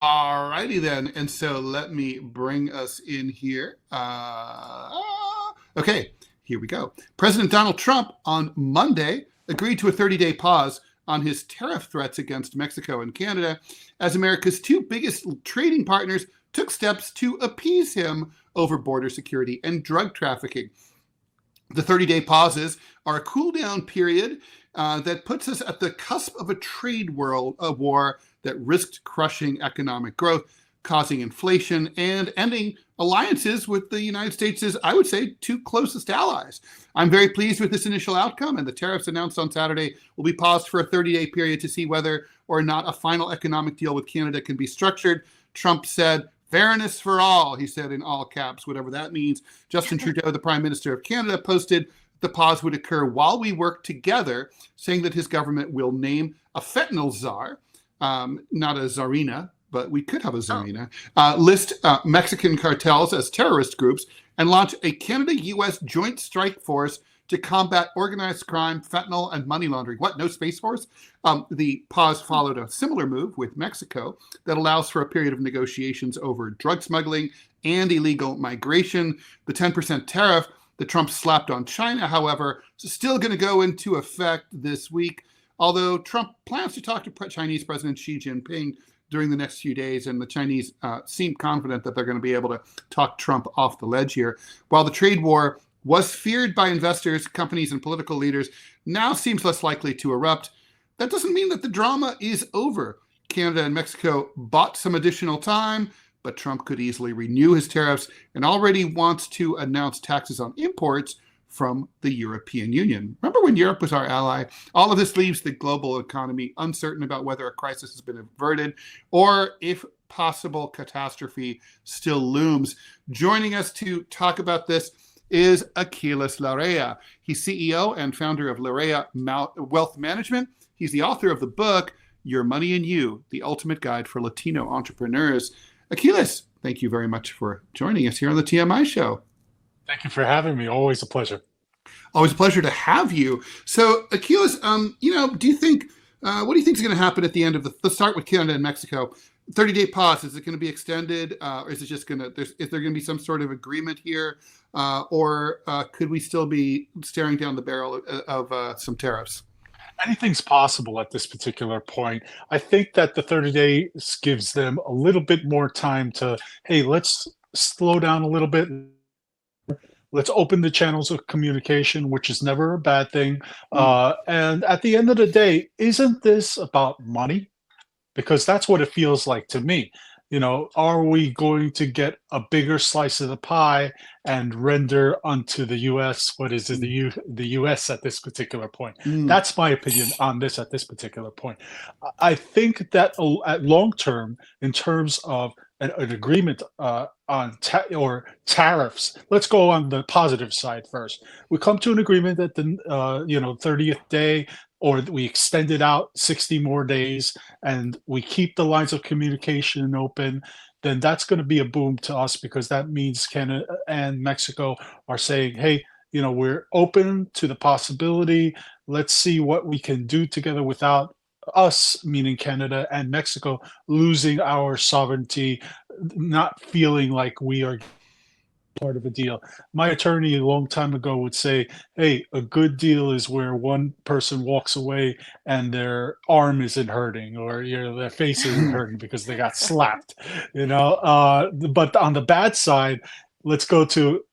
All righty then. And so let me bring us in here. Okay, here we go. President Donald Trump on Monday agreed to a 30-day pause on his tariff threats against Mexico and Canada as America's two biggest trading partners took steps to appease him over border security and drug trafficking. The 30-day pauses are a cool down period that puts us at the cusp of a trade war that risked crushing economic growth, causing inflation, and ending alliances with the United States' I would say, two closest allies. I'm very pleased with this initial outcome, and the tariffs announced on Saturday will be paused for a 30-day period to see whether or not a final economic deal with Canada can be structured. Trump said, "Fairness for all," he said in all caps, whatever that means. Justin Trudeau, the Prime Minister of Canada, posted the pause would occur while we work together, saying that his government will name a fentanyl czar, not a czarina, but we could have a czarina, list Mexican cartels as terrorist groups, and launch a Canada-U.S. joint strike force to combat organized crime, fentanyl, and money laundering. What, no Space Force? The pause followed a similar move with Mexico that allows for a period of negotiations over drug smuggling and illegal migration. The 10% tariff that Trump slapped on China, however, is still going to go into effect this week, although Trump plans to talk to Chinese President Xi Jinping during the next few days, and the Chinese seem confident that they're going to be able to talk Trump off the ledge here. While the trade war was feared by investors, companies, and political leaders, now seems less likely to erupt. That doesn't mean that the drama is over. Canada and Mexico bought some additional time, but Trump could easily renew his tariffs and already wants to announce taxes on imports from the European Union. Remember when Europe was our ally? All of this leaves the global economy uncertain about whether a crisis has been averted or if possible catastrophe still looms. Joining us to talk about this is Aquiles Larrea. He's CEO and founder of Larrea Wealth Management. He's the author of the book, Your Money and You, The Ultimate Guide for Latino Entrepreneurs. Aquiles, thank you very much for joining us here on the TMI show. Thank you for having me. Always a pleasure. Always a pleasure to have you. So, Aquiles, do you think, what do you think is going to happen at the end of let's start with Canada and Mexico. 30-day pause, is it going to be extended? Or is it just going to, is there going to be some sort of agreement here? Or could we still be staring down the barrel of some tariffs? Anything's possible at this particular point. I think that the 30 days gives them a little bit more time to, hey, let's slow down a little bit. Let's open the channels of communication, which is never a bad thing. And at the end of the day, isn't this about money? Because that's what it feels like to me. You know, are we going to get a bigger slice of the pie and render unto the U.S. what is the U.S. at this particular point? That's my opinion on this at this particular point. I think that at long term, in terms of an agreement on tariffs, let's go on the positive side first. We come to an agreement at the 30th day, or we extend it out 60 more days, and we keep the lines of communication open, then that's going to be a boom to us, because that means Canada and Mexico are saying, hey, we're open to the possibility. Let's see what we can do together without us, meaning Canada and Mexico, losing our sovereignty, not feeling like we are part of a deal. My attorney a long time ago would say, hey, a good deal is where one person walks away and their arm isn't hurting, or their face isn't hurting because they got slapped. But on the bad side, let's go to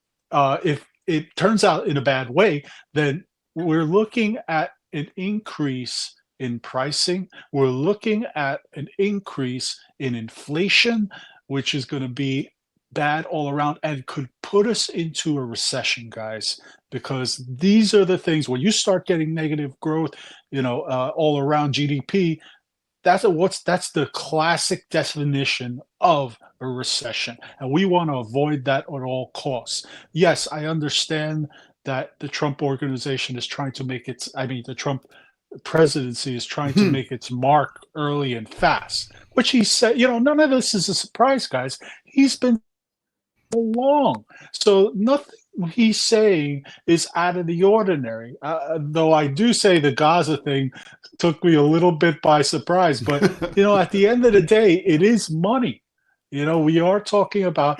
if it turns out in a bad way, then we're looking at an increase in pricing. We're looking at an increase in inflation, which is going to be bad all around and could put us into a recession, guys, because these are the things when you start getting negative growth, all around GDP, that's the classic definition of a recession, and we want to avoid that at all costs. Yes, I understand that the Trump organization is trying to make the Trump presidency is trying to make its mark early and fast, which he said, none of this is a surprise, guys. He's been along. So nothing he's saying is out of the ordinary. Though I do say the Gaza thing took me a little bit by surprise. But, at the end of the day, it is money. We are talking about,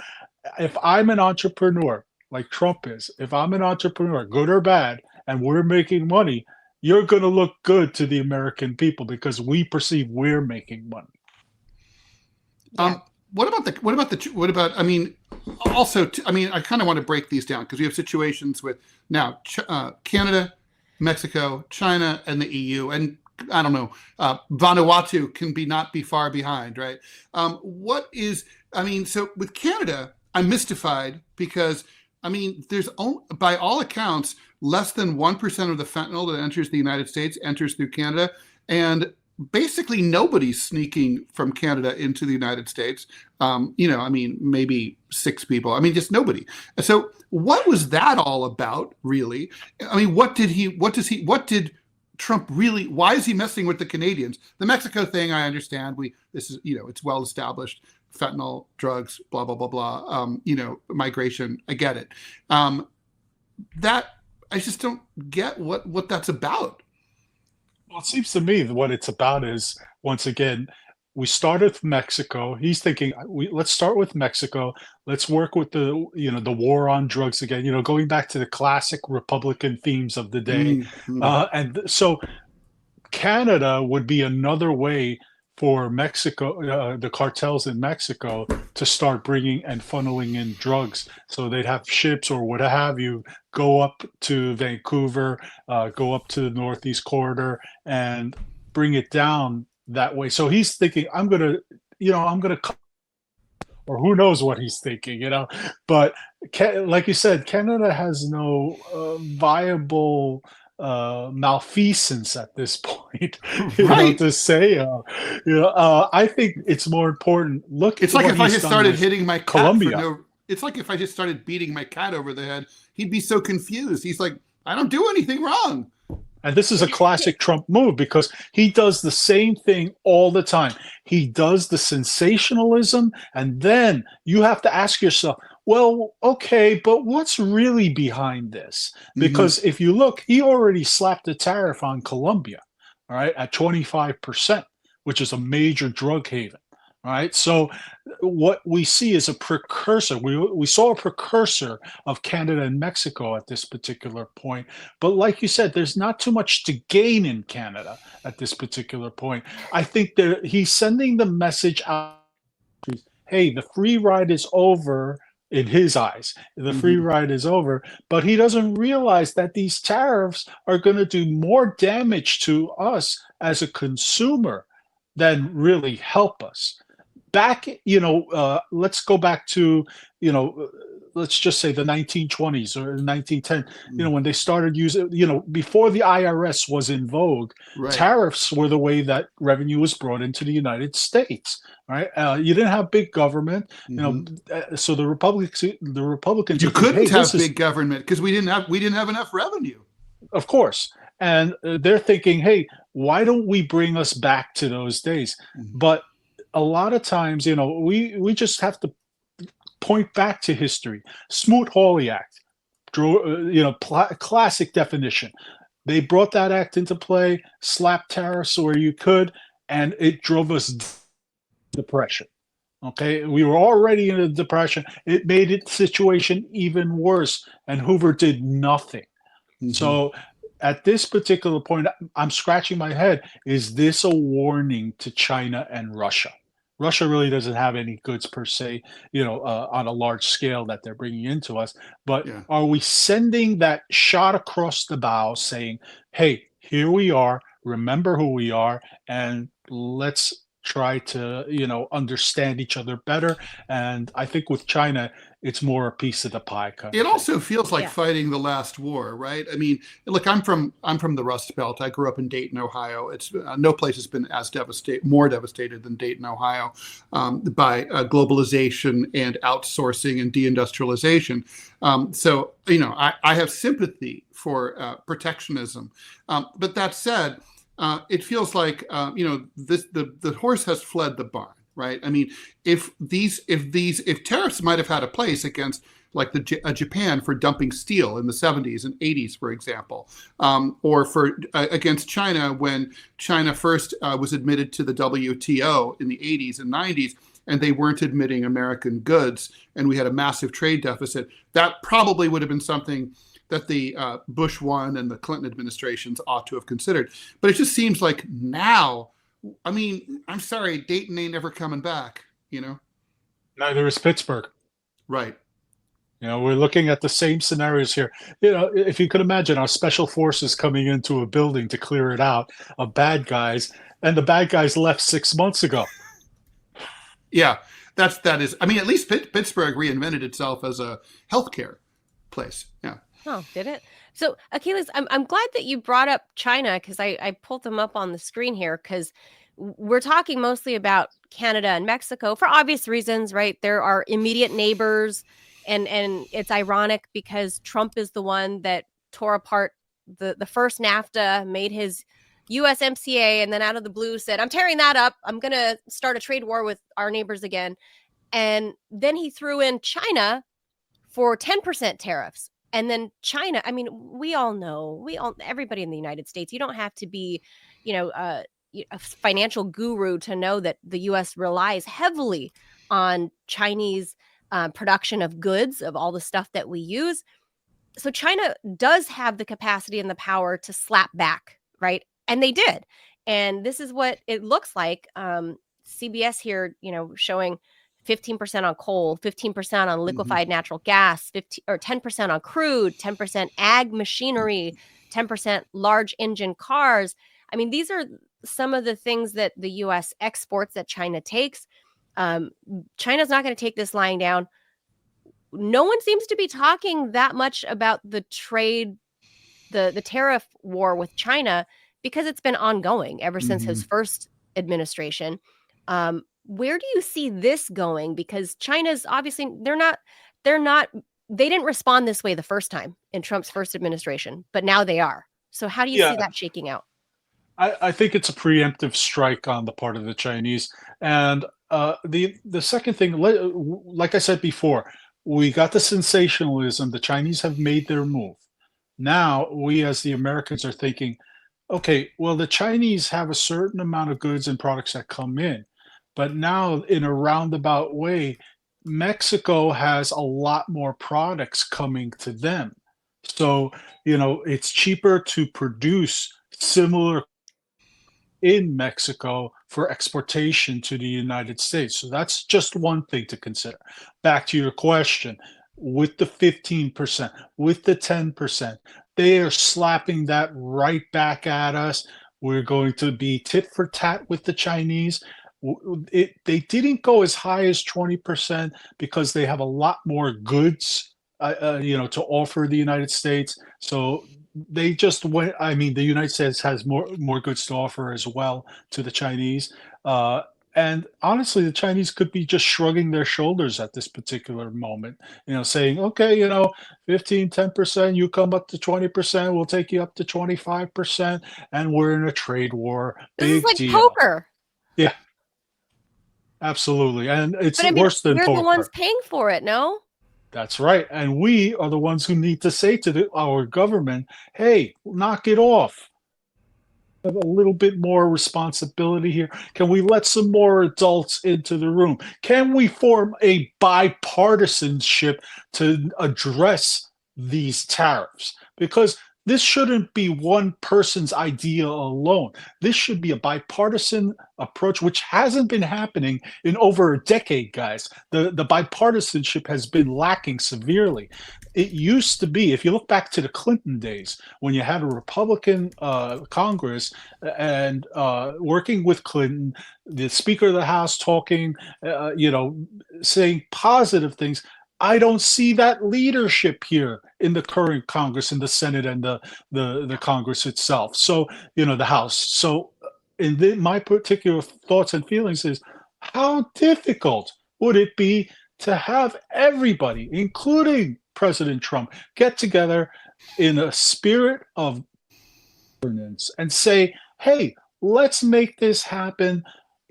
if I'm an entrepreneur, like Trump is, if I'm an entrepreneur, good or bad, and we're making money, you're going to look good to the American people because we perceive we're making money. Yeah. I mean, also, I mean, I kind of want to break these down because we have situations with now Canada, Mexico, China, and the EU, and I don't know, Vanuatu can not be far behind, right? I mean, so with Canada, I'm mystified because, I mean, by all accounts, less than 1% of the fentanyl that enters the United States enters through Canada. And basically nobody's sneaking from Canada into the United States. I mean, maybe 6 people. I mean, just nobody. So what was that all about, really? I mean, what did Trump really, why is he messing with the Canadians? The Mexico thing, I understand. This is, it's well established. Fentanyl, drugs, blah, blah, blah, blah. Migration, I get it. That, I just don't get what that's about. Well, it seems to me that what it's about is, once again, we started with Mexico. He's thinking, let's start with Mexico. Let's work with the war on drugs again. Going back to the classic Republican themes of the day, Mm-hmm. and so Canada would be another way for Mexico, the cartels in Mexico, to start bringing and funneling in drugs. So they'd have ships or what have you go up to Vancouver, go up to the Northeast Corridor, and bring it down that way. So he's thinking, I'm gonna, or who knows what he's thinking. But like you said, Canada has no viable malfeasance at this point, Right. to say, I think it's more important. Look, It's like what if I he's just done started with hitting my cat Colombia. it's like if I just started beating my cat over the head, he'd be so confused. He's like, I don't do anything wrong. And this is a classic Trump move because he does the same thing all the time. He does the sensationalism, and then you have to ask yourself, well, okay, but what's really behind this? Mm-hmm. Because if you look, he already slapped a tariff on Colombia, all right, at 25%, which is a major drug haven. All right. So what we see is a precursor. We saw a precursor of Canada and Mexico at this particular point. But like you said, there's not too much to gain in Canada at this particular point. I think that he's sending the message out, hey, the free ride is over. In his eyes, the free Mm-hmm. ride is over, but he doesn't realize that these tariffs are going to do more damage to us as a consumer than really help us. Let's go back to, let's just say the 1920s or 1910, when they started using, before the IRS was in vogue, Right. tariffs were the way that revenue was brought into the United States, right? You didn't have big government, Mm-hmm. so the Republicans You would think, hey, couldn't this have is, big government because we didn't have enough revenue. of course. And they're thinking, hey, why don't we bring us back to those days? Mm-hmm. But a lot of times, we just have to point back to history. Smoot-Hawley Act, classic definition. They brought that act into play, slapped tariffs where you could, and it drove us depression. Okay, we were already in a depression. It made the situation even worse, and Hoover did nothing. Mm-hmm. So at this particular point, I'm scratching my head. Is this a warning to China and Russia? Russia really doesn't have any goods per se, on a large scale that they're bringing into us. But Yeah. are we sending that shot across the bow saying, hey, here we are, remember who we are, and let's try to, understand each other better? And I think with China, it's more a piece of the pie kind It of thing. also feels like Yeah. fighting the last war, right? I mean, look, I'm from the Rust Belt. I grew up in Dayton, Ohio. It's no place has been more devastated than Dayton, Ohio, by globalization and outsourcing and deindustrialization. So, I have sympathy for protectionism. But that said, it feels like the horse has fled the barn. right? I mean, if tariffs might have had a place against like Japan for dumping steel in the 70s and 80s, for example, or for against China when China first was admitted to the WTO in the 80s and 90s, and they weren't admitting American goods, and we had a massive trade deficit. That probably would have been something that the Bush one and the Clinton administrations ought to have considered. But it just seems like now, I mean, I'm sorry, Dayton ain't never coming back, you know? Neither is Pittsburgh. Right. We're looking at the same scenarios here. If you could imagine our special forces coming into a building to clear it out of bad guys, and the bad guys left 6 months ago. Yeah, that is. I mean, at least Pittsburgh reinvented itself as a healthcare place. Yeah. Oh, did it? So, Aquiles, I'm glad that you brought up China, because I pulled them up on the screen here, because we're talking mostly about Canada and Mexico for obvious reasons, right? There are immediate neighbors, and it's ironic because Trump is the one that tore apart the first NAFTA, made his USMCA, and then out of the blue said, I'm tearing that up. I'm going to start a trade war with our neighbors again. And then he threw in China for 10% tariffs. And then China, I mean, we all know, everybody in the United States, you don't have to be, a financial guru to know that the U.S. relies heavily on Chinese production of goods, of all the stuff that we use. So China does have the capacity and the power to slap back, right? And they did. And this is what it looks like. CBS here, showing 15% on coal, 15% on liquefied natural gas, 10% on crude, 10% ag machinery, 10% large engine cars. I mean, these are some of the things that the U.S. exports that China takes. China's not going to take this lying down. No one seems to be talking that much about the trade, the tariff war with China, because it's been ongoing ever since his first administration. Where do you see this going? Because China's obviously, they didn't respond this way the first time in Trump's first administration, but now they are. So how do you see that shaking out? I think it's a preemptive strike on the part of the Chinese. And the second thing, like I said before, we got the sensationalism. The Chinese have made their move. Now we as the Americans are thinking, okay, well, the Chinese have a certain amount of goods and products that come in. But now, in a roundabout way, Mexico has a lot more products coming to them. So, it's cheaper to produce similar in Mexico for exportation to the United States. So that's just one thing to consider. Back to your question, with the 15%, with the 10%, they are slapping that right back at us. We're going to be tit for tat with the Chinese. They didn't go as high as 20% because they have a lot more goods, to offer the United States. So they just went. I mean, the United States has more goods to offer as well to the Chinese. And honestly, the Chinese could be just shrugging their shoulders at this particular moment, saying, okay, 15, 10%, you come up to 20%, we'll take you up to 25%, and we're in a trade war. This is like deal. poker. Yeah. Absolutely. And it's But worse than we're poker. the ones paying for it, no? That's right. And we are the ones who need to say to our government, hey, knock it off. Have a little bit more responsibility here. Can we let some more adults into the room? Can we form a bipartisanship to address these tariffs? Because this shouldn't be one person's idea alone. This should be a bipartisan approach, which hasn't been happening in over a decade, guys. The bipartisanship has been lacking severely. It used to be, if you look back to the Clinton days, when you had a Republican Congress and working with Clinton, the Speaker of the House talking, saying positive things. I don't see that leadership here in the current Congress, in the Senate and the Congress itself. So, the House. So my particular thoughts and feelings is, how difficult would it be to have everybody, including President Trump, get together in a spirit of governance and say, hey, let's make this happen.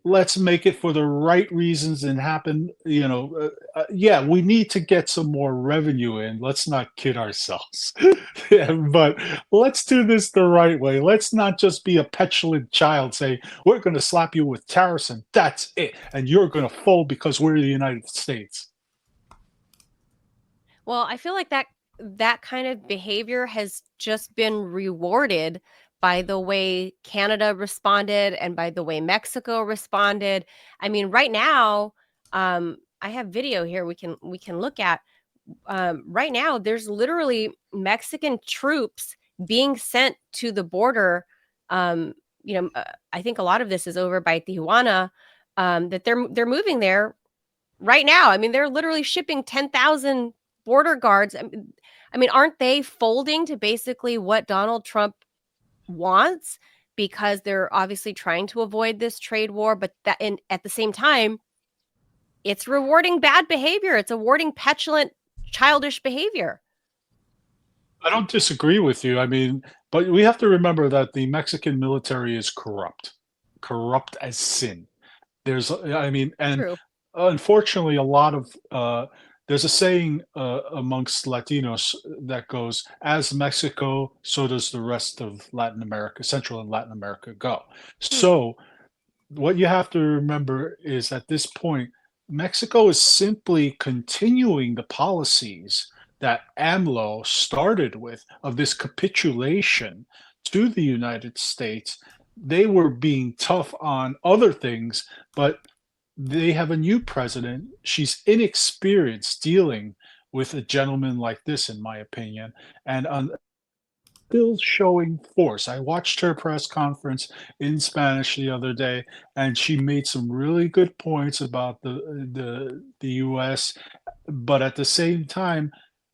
let's make it for the right reasons and happen, yeah, we need to get some more revenue in. Let's not kid ourselves. Yeah, but let's do this the right way. Let's not just be a petulant child say, we're going to slap you with tariffs and that's it. And you're going to fold because we're the United States. Well, I feel like that kind of behavior has just been rewarded by the way Canada responded and by the way Mexico responded. I mean, right now, I have video here we can look at. Right now, there's literally Mexican troops being sent to the border. Um, I think a lot of this is over by Tijuana. That they're moving there right now. I mean, they're literally shipping 10,000 border guards. I mean, aren't they folding to basically what Donald Trump wants? Because they're obviously trying to avoid this trade war, but at the same time, it's rewarding bad behavior. It's rewarding petulant, childish behavior. I don't disagree with you. I mean, but we have to remember that the Mexican military is corrupt as sin. I mean, and True. unfortunately, a lot of there's a saying amongst Latinos that goes, "As Mexico, so does the rest of Latin America, Central and Latin America go." Hmm. So, what you have to remember is at this point, Mexico is simply continuing the policies that AMLO started with of this capitulation to the United States. They were being tough on other things, but they have a new president. She's inexperienced dealing with a gentleman like this, in my opinion, and still showing force. I watched her press conference in Spanish the other day, and she made some really good points about the U.S. But at the same time,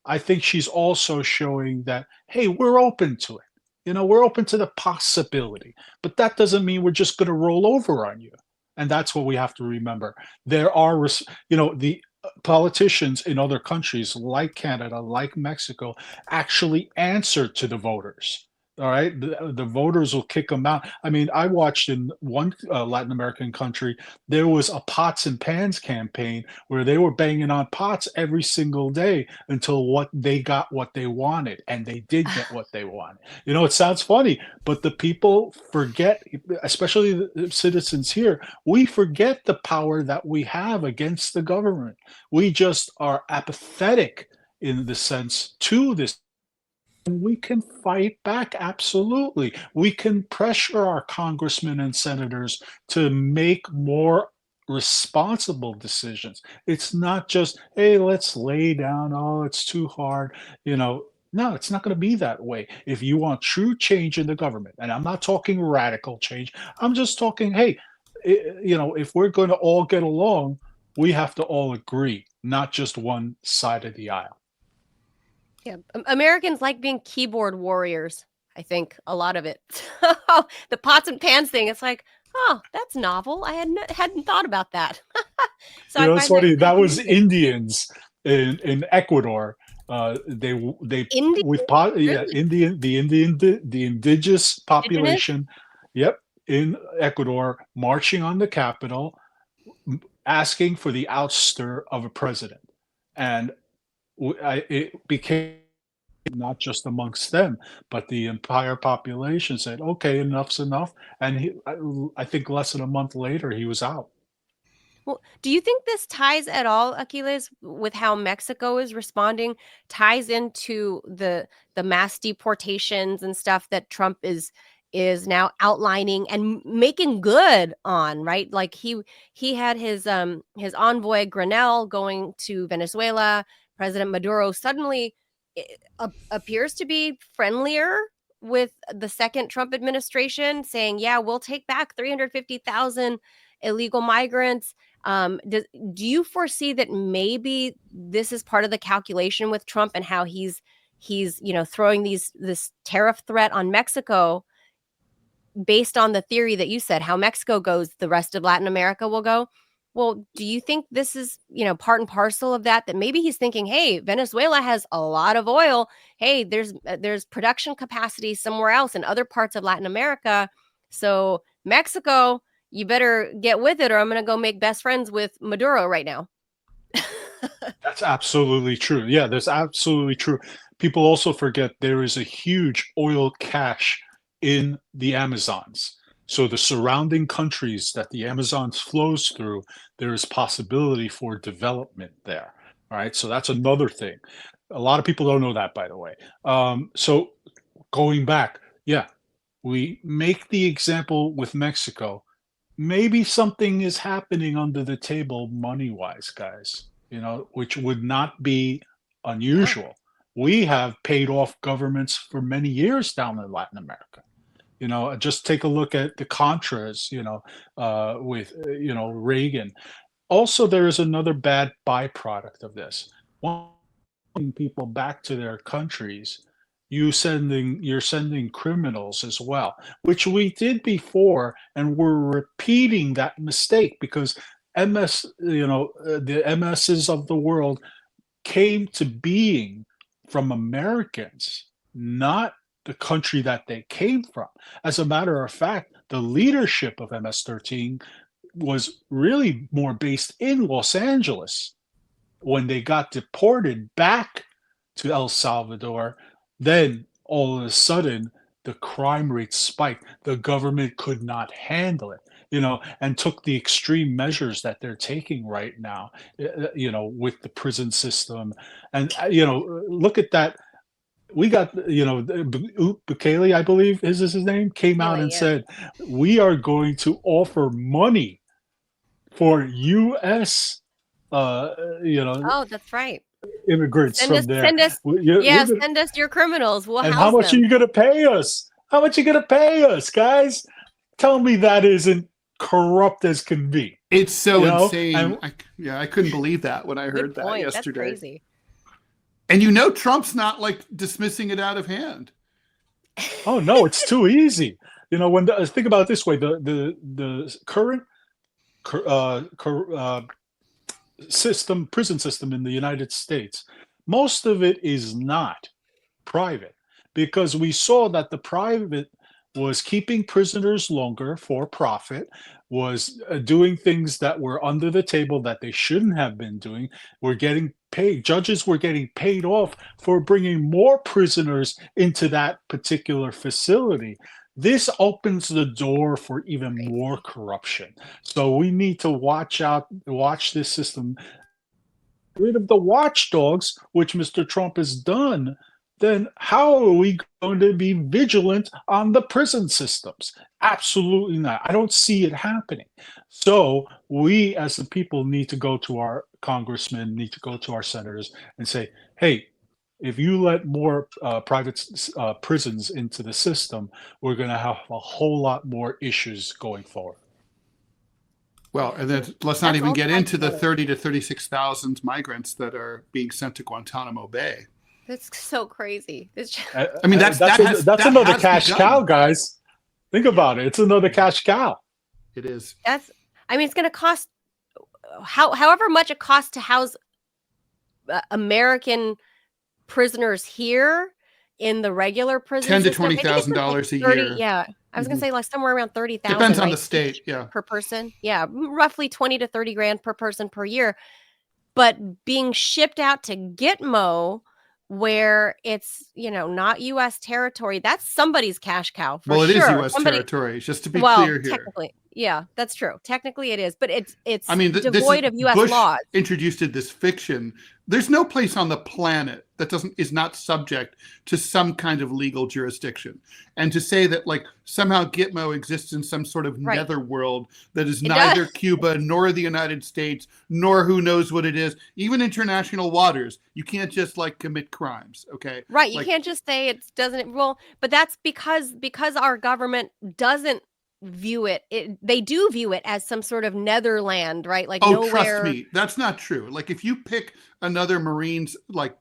I think she's also showing that, hey, we're open to it. We're open to the possibility, but that doesn't mean we're just going to roll over on you. And that's what we have to remember. There are, the politicians in other countries like Canada, like Mexico, actually answer to the voters. All right, the voters will kick them out. I mean, I watched in one Latin American country, there was a pots and pans campaign where they were banging on pots every single day until what they wanted, and they did get what they wanted. It sounds funny, but the people forget, especially the citizens here, we forget the power that we have against the government. We just are apathetic in the sense to this. And we can fight back, absolutely. We can pressure our congressmen and senators to make more responsible decisions. It's not just, hey, let's lay down, oh, it's too hard. No, it's not going to be that way. If you want true change in the government, and I'm not talking radical change, I'm just talking, hey, if we're going to all get along, we have to all agree, not just one side of the aisle. Yeah, Americans like being keyboard warriors. I think a lot of it. The pots and pans thing. It's like, oh, that's novel. I hadn't thought about that. So I It's find that funny. kind That of was amusing. Indians in Ecuador. They Indian, with pot, yeah, really? the indigenous Indigenous? population. Yep, in Ecuador, marching on the Capitol, asking for the ouster of a president, and it became not just amongst them, but the entire population said, "Okay, enough's enough." And I think less than a month later, he was out. Well, do you think this ties at all, Aquiles, with how Mexico is responding? Ties into the mass deportations and stuff that Trump is now outlining and making good on, right? Like he had his envoy Granell going to Venezuela. President Maduro suddenly appears to be friendlier with the second Trump administration, saying, "Yeah, we'll take back 350,000 illegal migrants." Do you foresee that maybe this is part of the calculation with Trump and how he's throwing this tariff threat on Mexico based on the theory that you said, how Mexico goes, the rest of Latin America will go? Well, do you think this is, part and parcel of that maybe he's thinking, hey, Venezuela has a lot of oil. Hey, there's production capacity somewhere else in other parts of Latin America. So Mexico, you better get with it, or I'm going to go make best friends with Maduro right now. That's absolutely true. Yeah, that's absolutely true. People also forget there is a huge oil cache in the Amazons. So the surrounding countries that the Amazons flows through, there is possibility for development there. All right, so that's another thing. A lot of people don't know that, by the way. So going back, yeah, we make the example with Mexico. Maybe something is happening under the table money-wise, guys, which would not be Yeah. unusual. We have paid off governments for many years down in Latin America. Just take a look at the Contras, with, Reagan. Also, there is another bad byproduct of this. Wanting people back to their countries, you're sending criminals as well, which we did before, and we're repeating that mistake because the MSs of the world came to being from Americans, not the country that they came from. As a matter of fact, the leadership of MS-13 was really more based in Los Angeles. When they got deported back to El Salvador, then all of a sudden the crime rate spiked. The government could not handle it, and took the extreme measures that they're taking right now, with the prison system. And, look at that. We got, Bukele, I believe is his name, came out Really, and yeah. said, we are going to offer money for U.S. Uh, you know, Oh, that's right. immigrants from there. Send us, We're gonna, send us your criminals. We'll and how house much are them. you going to pay us? How much are you going to pay us, guys? Tell me that isn't corrupt as can be. It's so insane. And I couldn't believe that when I heard Good that point. That's yesterday. crazy. And Trump's not like dismissing it out of hand. oh no, it's too easy. When think about it this way: the current prison system in the United States, most of it is not private, because we saw that the private was keeping prisoners longer for profit, was doing things that were under the table that they shouldn't have been doing. Were getting paid. Judges were getting paid off for bringing more prisoners into that particular facility. This opens the door for even more corruption. So we need to watch this system. Get rid of the watchdogs, which Mr. Trump has done. Then how are we going to be vigilant on the prison systems? Absolutely not. I don't see it happening. So we as the people need to go to our congressmen, need to go to our senators and say, hey, if you let more private prisons into the system, we're going to have a whole lot more issues going forward. Well, and then let's not even get into the 30 to 36,000 migrants that are being sent to Guantanamo Bay. That's so crazy. I mean, that's another cash cow, guys. Think about it. It's another cash cow. It is. It's going to cost however much it costs to house American prisoners here in the regular prison $10,000 to $20,000 a year. Yeah, I was going to say like somewhere around 30,000. Depends on the state. Yeah, per person. Yeah, roughly 20 to 30 grand per person per year. But being shipped out to Gitmo, where it's not U.S. territory, that's somebody's cash cow. For well, it sure. is U.S. territory. Just to be clear here. Technically, yeah, that's true. Technically, it is, but it's devoid of U.S. Bush laws. Introduced this fiction. There's no place on the planet that is not subject to some kind of legal jurisdiction. And to say that like somehow Gitmo exists in some sort of netherworld that is neither Cuba nor the United States, nor who knows what it is, even international waters, you can't just like commit crimes. Okay. Right. You can't just say it doesn't roll, but that's because our government doesn't view it. They do view it as some sort of netherland, right? Like nowhere. Trust me, that's not true. Like if you pick another Marines like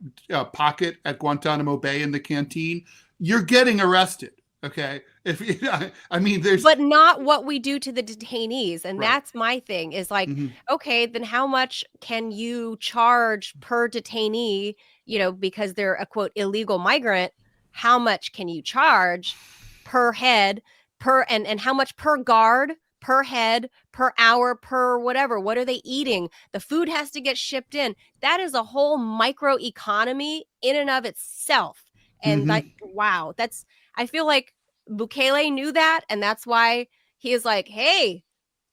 pocket at Guantanamo Bay in the canteen, you're getting arrested. Okay, but not what we do to the detainees, and that's my thing. Is like, okay, then how much can you charge per detainee? Because they're a quote illegal migrant. How much can you charge per head? And how much per guard per head, per hour, per whatever. What are they eating? The food has to get shipped in. That is a whole micro economy in and of itself. And Hmm. like, wow, I feel like Bukele knew that. And that's why he is like, hey,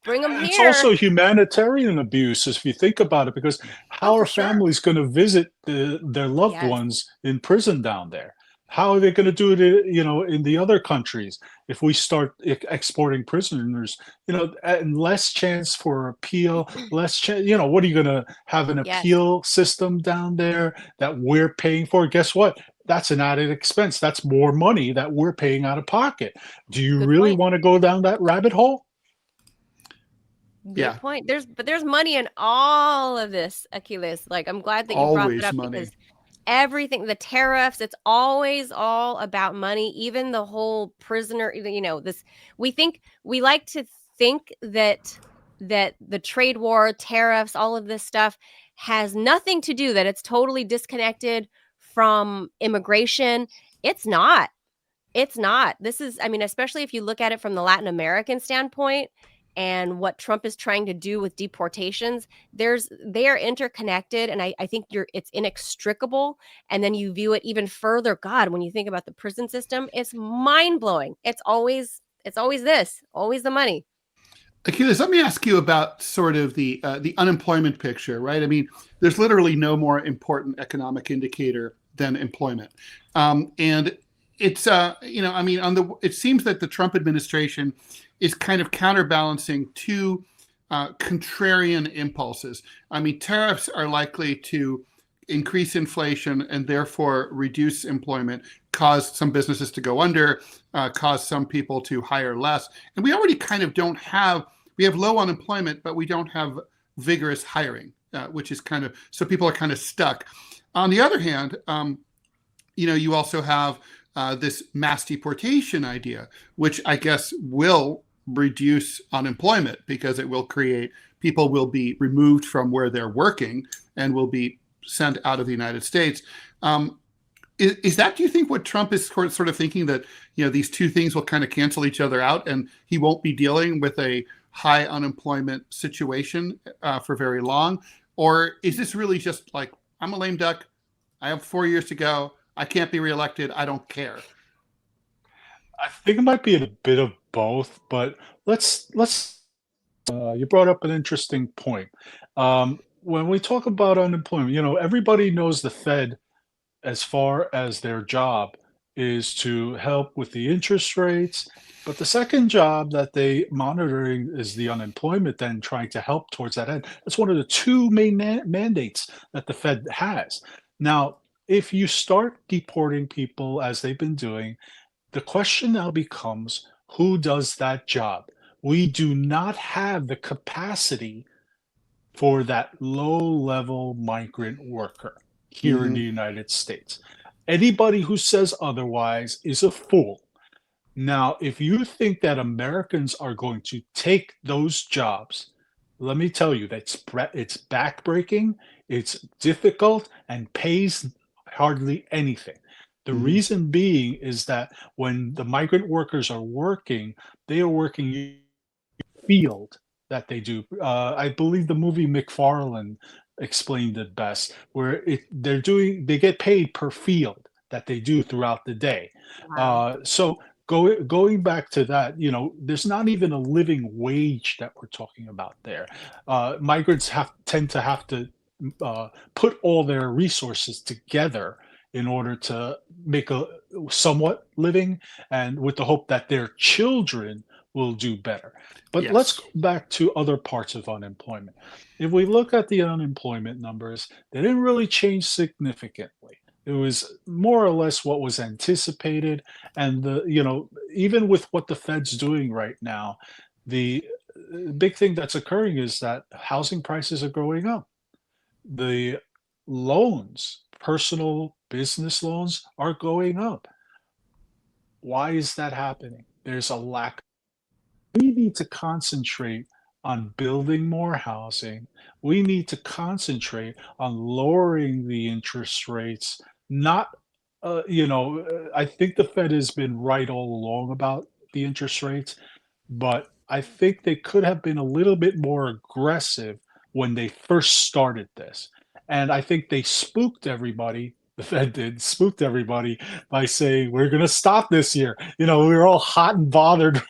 bring them It's here. also humanitarian abuse, if you think about it, because Oh, how for are sure. families going to visit their loved Yes. ones in prison down there? How are they going to do it, in the other countries if we start exporting prisoners? And less chance for appeal, less chance. What are you going to have an Yes. appeal system down there that we're paying for? Guess what? That's an added expense. That's more money that we're paying out of pocket. Do you Good really point. want to go down that rabbit hole? Good Yeah, point. There's money in all of this, Achilles. Like, I'm glad that you brought that always up money. because everything, the tariffs, it's always all about money. Even the whole prisoner, this, we like to think that the trade war, tariffs, all of this stuff has nothing to do, that it's totally disconnected from immigration. It's not. It's not. This is, I mean, especially if you look at it from the Latin American standpoint and what Trump is trying to do with deportations, they are interconnected. And I think it's inextricable. And then you view it even further. God, when you think about the prison system, it's mind blowing. It's always this, always the money. Achilles, let me ask you about sort of the unemployment picture, right? I mean, there's literally no more important economic indicator than employment, and it's I mean, it seems that the Trump administration is kind of counterbalancing two contrarian impulses. I mean, tariffs are likely to increase inflation and therefore reduce employment, cause some businesses to go under, cause some people to hire less. And we already kind of don't have, we have low unemployment, but we don't have vigorous hiring, which is kind of, so people are kind of stuck. On the other hand, you also have this mass deportation idea, which I guess will reduce unemployment because it will create, people will be removed from where they're working and will be sent out of the United States. Is that, do you think, what Trump is sort of thinking, that these two things will kind of cancel each other out and he won't be dealing with a high unemployment situation for very long? Or is this really just like, I'm a lame duck, I have 4 years to go, I can't be reelected, I don't care? I think it might be a bit of both, but let's. You brought up an interesting point. When we talk about unemployment, everybody knows the Fed, as far as their job is to help with the interest rates, but the second job that they monitoring is the unemployment, then trying to help towards that end. That's one of the two main mandates that the Fed has. Now, if you start deporting people as they've been doing, the question now becomes, who does that job? We do not have the capacity for that low-level migrant worker here in the Mm-hmm. United States. Anybody who says otherwise is a fool. Now, if you think that Americans are going to take those jobs, let me tell you, it's backbreaking, it's difficult, and pays hardly anything. The Mm-hmm. reason being is that when the migrant workers are working, they are working in the field that they do. I believe the movie McFarlane explained it best, where they get paid per field that they do throughout the day. Wow. So going back to that, there's not even a living wage that we're talking about there. Migrants tend to have to put all their resources together in order to make a somewhat living, and with the hope that their children will do better. But let's Yes. go back to other parts of unemployment. If we look at the unemployment numbers, they didn't really change significantly. It was more or less what was anticipated. And even with what the Fed's doing right now, the big thing that's occurring is that housing prices are going up. The loans, personal business loans, are going up. Why is that happening? There's a lack. We need to concentrate on building more housing. We need to concentrate on lowering the interest rates, not, I think the Fed has been right all along about the interest rates, but I think they could have been a little bit more aggressive when they first started this. And I think they spooked everybody. The Fed did spooked everybody by saying, we're going to stop this year. We were all hot and bothered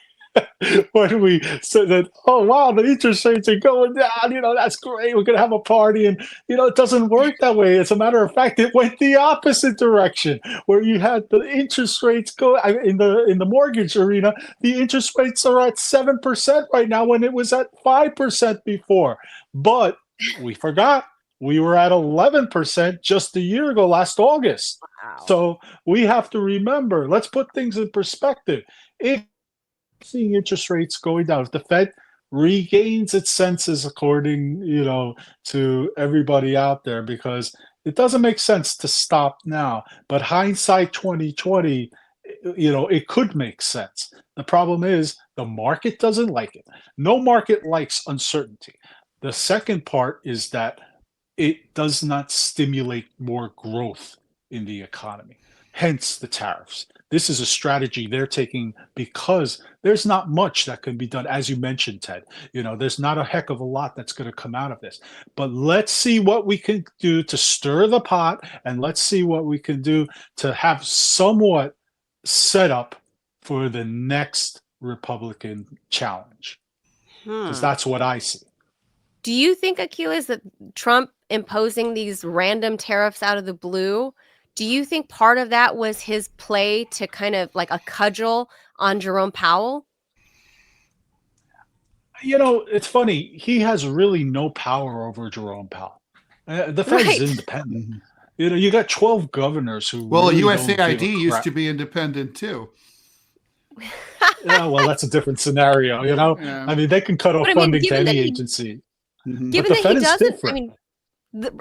when we said that, oh, wow, the interest rates are going down. That's great. We're going to have a party. And, it doesn't work that way. As a matter of fact, it went the opposite direction, where you had the interest rates go in the mortgage arena. The interest rates are at 7% right now when it was at 5% before. But we forgot. We were at 11% just a year ago, last August. Wow. So we have to remember, let's put things in perspective. If seeing interest rates going down, if the Fed regains its senses, according, to everybody out there, because it doesn't make sense to stop now. But hindsight 2020, it could make sense. The problem is the market doesn't like it. No market likes uncertainty. The second part is that it does not stimulate more growth in the economy, hence the tariffs. This is a strategy they're taking because there's not much that can be done. As you mentioned, Ted, there's not a heck of a lot that's going to come out of this. But let's see what we can do to stir the pot, and let's see what we can do to have somewhat set up for the next Republican challenge. Because that's what I see. Do you think, Aquiles, that Trump imposing these random tariffs out of the blue, do you think part of that was his play to kind of like a cudgel on Jerome Powell? It's funny. He has really no power over Jerome Powell. The Fed is independent. You got 12 governors who. Well, really USAID used to be independent too. Yeah, well, that's a different scenario. Yeah. I mean, they can cut off funding to any agency. Given that he doesn't, I mean,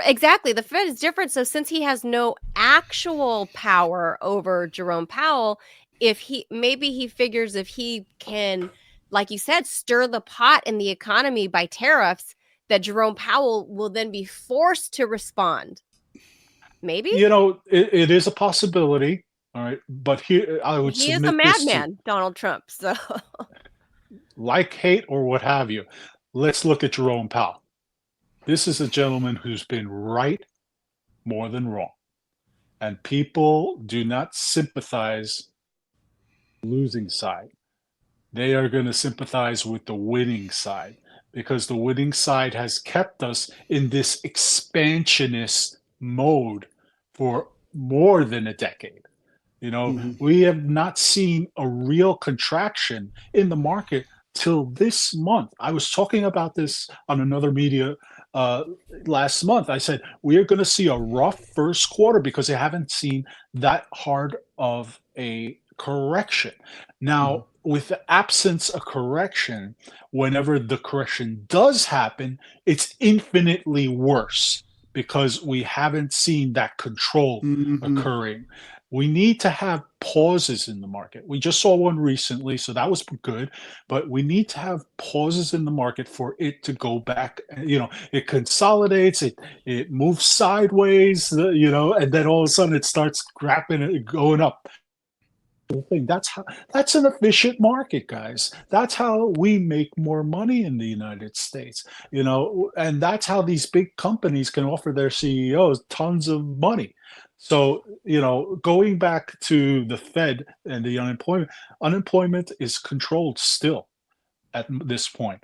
exactly, the Fed is different. So since he has no actual power over Jerome Powell, maybe he figures if he can, like you said, stir the pot in the economy by tariffs, that Jerome Powell will then be forced to respond. Maybe? It is a possibility. All right. But here, I would he is submit a this madman, Donald Trump. So, like, hate, or what have you, let's look at Jerome Powell. This is a gentleman who's been right more than wrong. And people do not sympathize with the losing side. They are going to sympathize with the winning side, because the winning side has kept us in this expansionist mode for more than a decade. We have not seen a real contraction in the market till this month. I was talking about this on another media last month. I said, we are going to see a rough first quarter because they haven't seen that hard of a correction. Now, with the absence of correction, whenever the correction does happen, it's infinitely worse because we haven't seen that control occurring. We need to have pauses in the market. We just saw one recently, so that was good. But we need to have pauses in the market for it to go back. It consolidates, it moves sideways, and then all of a sudden it starts grabbing it, going up. That's an efficient market, guys. That's how we make more money in the United States, and that's how these big companies can offer their CEOs tons of money. So, going back to the Fed and the unemployment is controlled still at this point.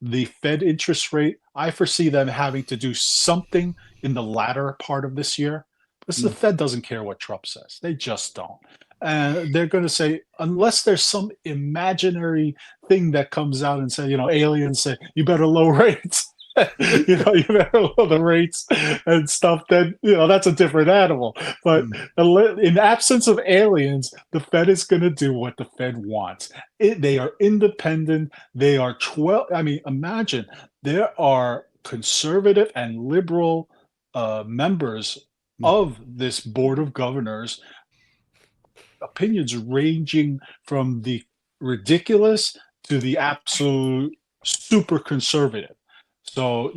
The Fed interest rate, I foresee them having to do something in the latter part of this year, because the Fed doesn't care what Trump says. They just don't. They're going to say, unless there's some imaginary thing that comes out and say, aliens say, you better lower rates. You better lower the rates and stuff. Then that's a different animal. But in absence of aliens, the Fed is going to do what the Fed wants. They are independent. They are 12. I mean, imagine there are conservative and liberal members of this board of governors. Opinions ranging from the ridiculous to the absolute super conservative. So,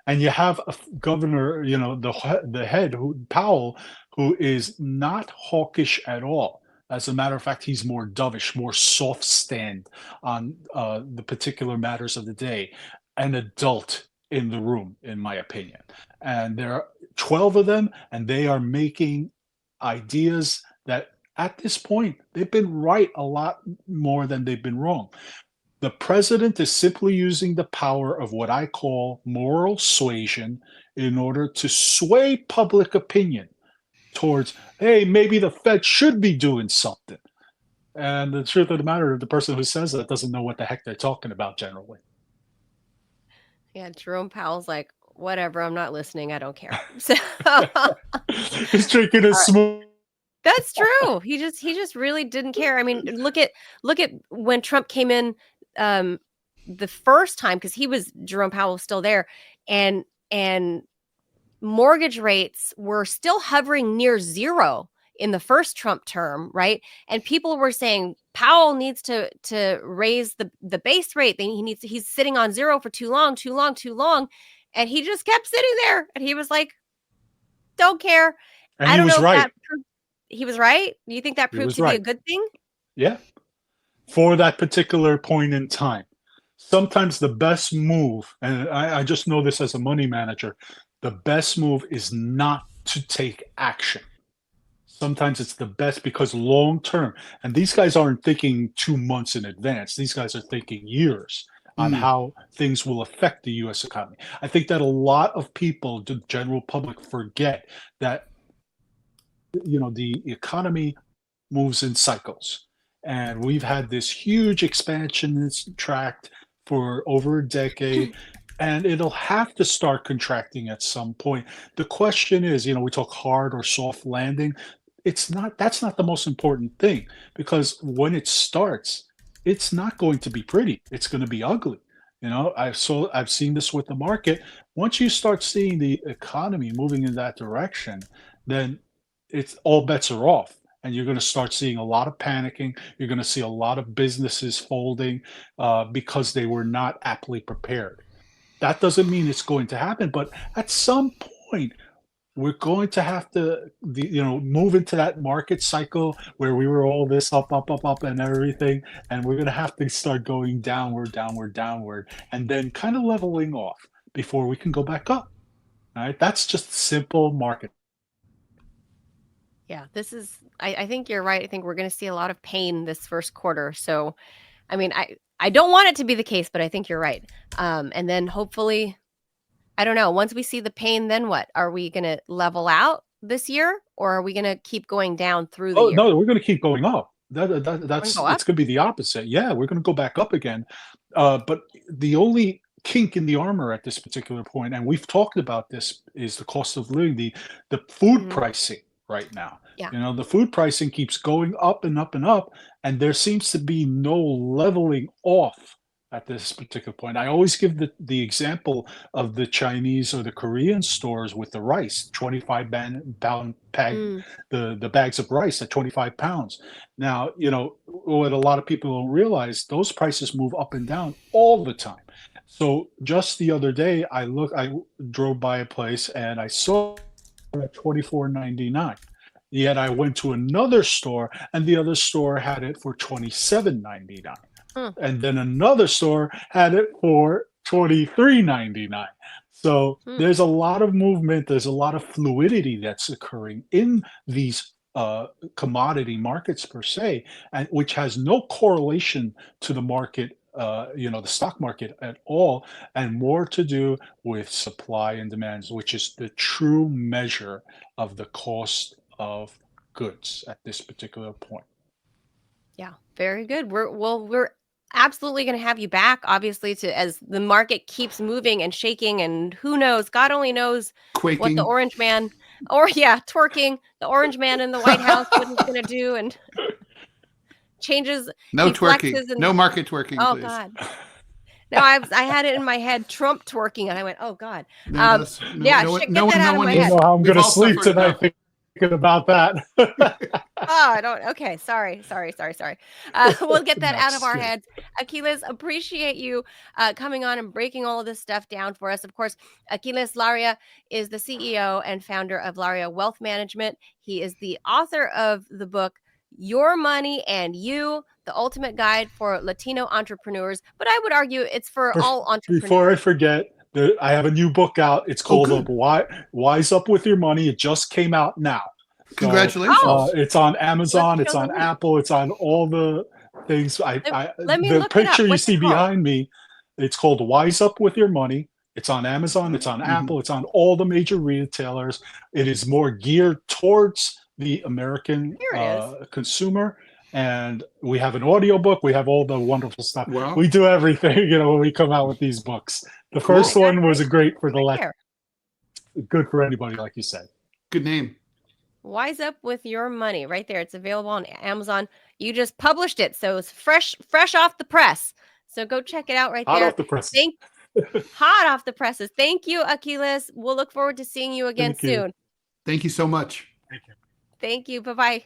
and you have a governor, the head, Powell, who is not hawkish at all. As a matter of fact, he's more dovish, more soft stand on the particular matters of the day, an adult in the room, in my opinion. And there are 12 of them, and they are making ideas that at this point, they've been right a lot more than they've been wrong. The president is simply using the power of what I call moral suasion in order to sway public opinion towards, hey, maybe the Fed should be doing something. And the truth of the matter, the person who says that doesn't know what the heck they're talking about generally. Yeah, Jerome Powell's like, whatever, I'm not listening. I don't care. So He's drinking his smooth. that's true. He just really didn't care. I mean, look at when Trump came in the first time, because Jerome Powell was still there, and mortgage rates were still hovering near zero in the first Trump term, right? And people were saying Powell needs to raise the base rate. He's sitting on zero for too long. And he just kept sitting there. And he was like, don't care. And I he don't was know right. if that he was right. Do you think that proved to be a good thing? Yeah. For that particular point in time. Sometimes the best move, and I just know this as a money manager, the best move is not to take action. Sometimes it's the best because long term, and these guys aren't thinking 2 months in advance. These guys are thinking years on how things will affect the U.S. economy. I think that a lot of people, the general public, forget that the economy moves in cycles, and we've had this huge expansion that's tracked for over a decade. And it'll have to start contracting at some point. The question is, we talk hard or soft landing. That's not the most important thing, because when it starts, it's not going to be pretty. It's going to be ugly. I've seen this with the market. Once you start seeing the economy moving in that direction, then it's all bets are off. And you're going to start seeing a lot of panicking. You're going to see a lot of businesses folding because they were not aptly prepared. That doesn't mean it's going to happen, but at some point, we're going to have to, move into that market cycle where we were all this up, and everything, and we're going to have to start going downward, and then kind of leveling off before we can go back up. All right, that's just simple market. Yeah, I think you're right. I think we're going to see a lot of pain this first quarter. So, I mean, I don't want it to be the case, but I think you're right. And then hopefully, I don't know, once we see the pain, then what? Are we going to level out this year, or are we going to keep going down through the year? No, we're going to keep going up. It's going to be the opposite. Yeah, we're going to go back up again. But the only kink in the armor at this particular point, and we've talked about this, is the cost of living, the food pricing right now. Yeah. The food pricing keeps going up and up and up, and there seems to be no leveling off at this particular point. I always give the example of the Chinese or the Korean stores with the rice, 25-pound bag, the bags of rice at 25 pounds. Now, what a lot of people don't realize, those prices move up and down all the time. So just the other day, I drove by a place and I saw it at $24.99. Yet I went to another store, and the other store had it for $27.99. And then another store had it for $23.99. So there's a lot of movement. There's a lot of fluidity that's occurring in these commodity markets per se, and which has no correlation to the market, the stock market at all, and more to do with supply and demand, which is the true measure of the cost of goods at this particular point. Yeah, very good. We're absolutely going to have you back, obviously, as the market keeps moving and shaking, and who knows, God only knows Quaking. What the orange man, twerking, the orange man in the White House, what he's going to do, and changes. No twerking. No market twerking. Oh, please. God. No, I had it in my head, Trump twerking, and I went, oh, God. Get that out of my head. I don't know how I'm going to sleep tonight thinking about that. I don't. Okay, sorry. We'll get that out of our heads. Aquiles, appreciate you coming on and breaking all of this stuff down for us. Of course, Aquiles Larrea is the CEO and founder of Larrea Wealth Management. He is the author of the book Your Money and You, the ultimate guide for Latino entrepreneurs. But I would argue it's for all entrepreneurs. Before I forget, I have a new book out. It's called Wise Up With Your Money. It just came out now. Congratulations. It's on Amazon. Let's It's show on the link. Apple. It's on all the things. Let me the look it up. picture you What's see it called? behind me, it's called Wise Up With Your Money. It's on Amazon. It's on Apple. It's on all the major retailers. It is more geared towards the American consumer. And we have an audiobook. We have all the wonderful stuff. Wow. We do everything, when we come out with these books. The first one was great for the good for anybody, like you said. Good name. Wise Up With Your Money, right there. It's available on Amazon. You just published it, so it's fresh off the press. So go check it out right there. Hot off the press. Hot off the presses. Thank you, Aquiles. We'll look forward to seeing you again soon. Thank you so much. Thank you. Thank you. Bye-bye.